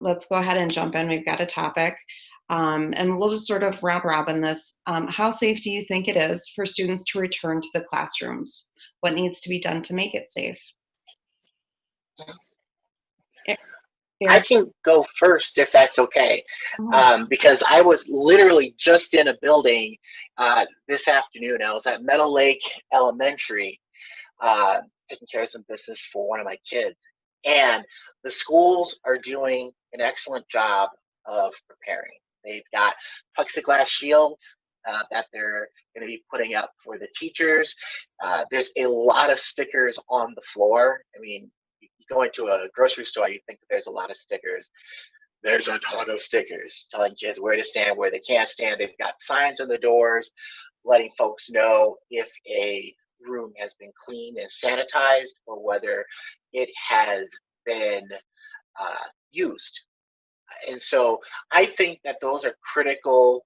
let's go ahead and jump in. We've got a topic. And we'll just sort of round robin this. How safe do you think it is for students to return to the classrooms? What needs to be done to make it safe? E- I Eric? can go first if that's okay, Oh, because I was literally just in a building this afternoon. I was at Meadow Lake Elementary, taking care of some business for one of my kids, and the schools are doing an excellent job of preparing. They've got plexiglass shields that they're going to be putting up for the teachers. There's a lot of stickers on the floor. I mean, you go into a grocery store, you think that there's a lot of stickers. There's a ton of stickers telling kids where to stand, where they can't stand. They've got signs on the doors letting folks know if a room has been cleaned and sanitized or whether it has been used. And so I think that those are critical,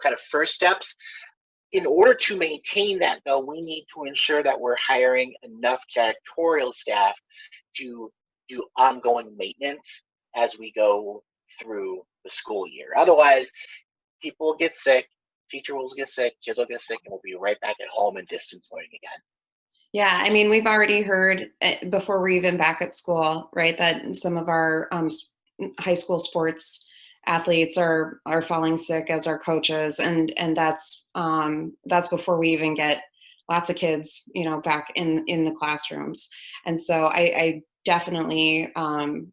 kind of first steps. In order to maintain that, though, we need to ensure that we're hiring enough janitorial staff to do ongoing maintenance as we go through the school year. Otherwise, people will get sick, teacher will get sick, kids will get sick, and we'll be right back at home in distance learning again. yeah, I mean, we've already heard before we're even back at school, right, that some of our high school sports athletes are falling sick as our coaches, and that's before we even get lots of kids, back in the classrooms. And so I definitely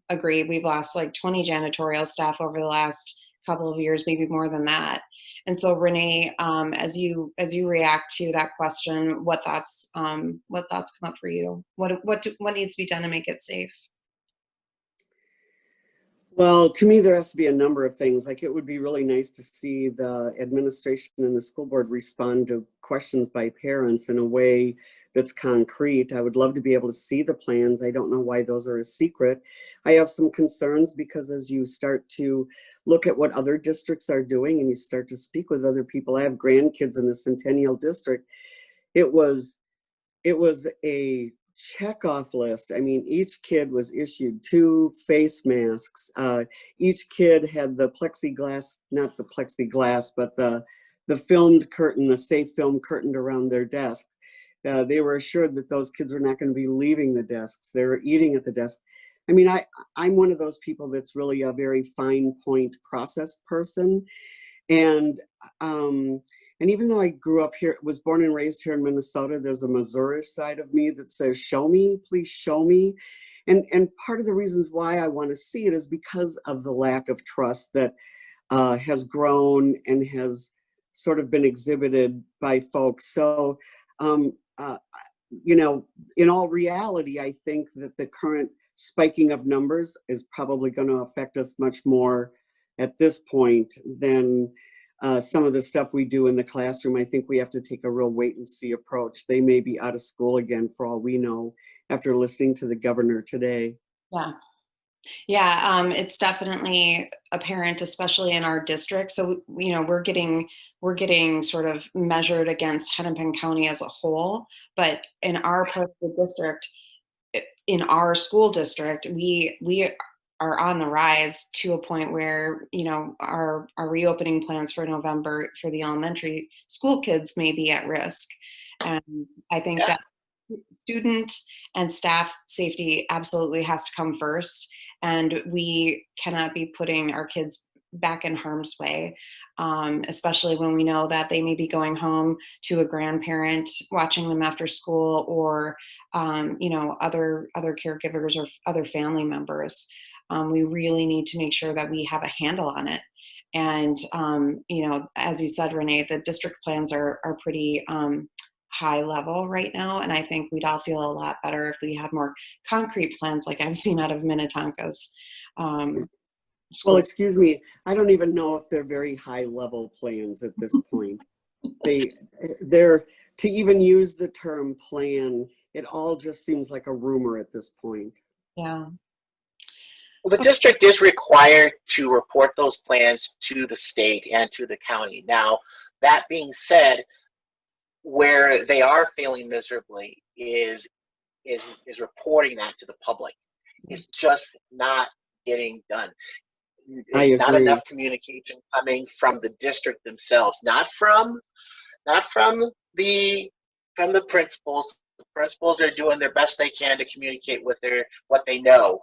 agree. We've lost like 20 janitorial staff over the last couple of years, maybe more than that. And so, Renee, as you react to that question, what thoughts come up for you? What needs to be done to make it safe? Well, to me, there has to be a number of things. Like, it would be really nice to see the administration and the school board respond to questions by parents in a way that's concrete. I would love to be able to see the plans. I don't know why those are a secret. I have some concerns because as you start to look at what other districts are doing and you start to speak with other people, I have grandkids in the Centennial District. It was a check-off list. I mean, each kid was issued 2 face masks. Each kid had the plexiglass, not the plexiglass, but the filmed curtain, the safe film curtained around their desk. They were assured that those kids were not going to be leaving the desks. They were eating at the desk. I mean, I'm one of those people that's really a very fine point process person. And even though I grew up here, was born and raised here in Minnesota, there's a Missouri side of me that says, show me, please show me. And part of the reasons why I want to see it is because of the lack of trust that has grown and has sort of been exhibited by folks. So, in all reality, I think that the current spiking of numbers is probably going to affect us much more at this point than some of the stuff we do in the classroom. I think we have to take a real wait and see approach. They may be out of school again for all we know after listening to the governor today. Yeah. Yeah, it's definitely apparent, especially in our district. So, we're getting sort of measured against Hennepin County as a whole, but in our part of the district, in our school district, we are on the rise to a point where, our reopening plans for November for the elementary school kids may be at risk. And I think Yeah. that student and staff safety absolutely has to come first, and we cannot be putting our kids back in harm's way, especially when we know that they may be going home to a grandparent watching them after school, or other caregivers or other family members. We really need to make sure that we have a handle on it. And as you said, Renee, the district plans are pretty high level right now, and I think we'd all feel a lot better if we had more concrete plans like I've seen out of Minnetonka's Well, school. excuse me, I don't even know if they're very high level plans at this point. They're to even use the term plan, it all just seems like a rumor at this point. Yeah. Well, the district is required to report those plans to the state and to the county. Now, that being said, where they are failing miserably is reporting that to the public. It's just not getting done. I There's not enough agree. communication coming from the district themselves, not from the principals. The principals are doing their best they can to communicate with their what they know,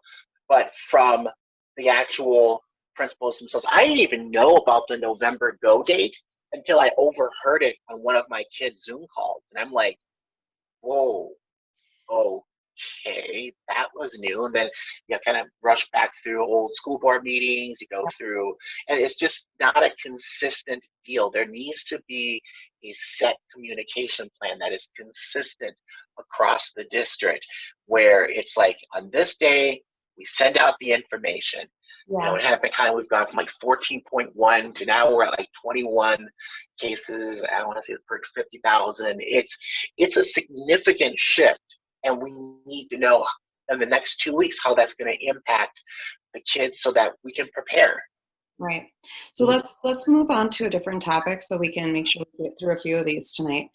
but from the actual principals themselves. I didn't even know about the November go date until I overheard it on one of my kids' Zoom calls, and I'm like, whoa, okay, that was new. And then you kind of rush back through old school board meetings, you go through, and it's just not a consistent deal. There needs to be a set communication plan that is consistent across the district, where it's like on this day, we send out the information. Yeah. It happened kind of, we've gone from like 14.1 to now we're at like 21 cases. I don't want to say per 50,000. It's a significant shift, and we need to know in the next 2 weeks how that's going to impact the kids so that we can prepare. Right. So let's move on to a different topic so we can make sure we get through a few of these tonight.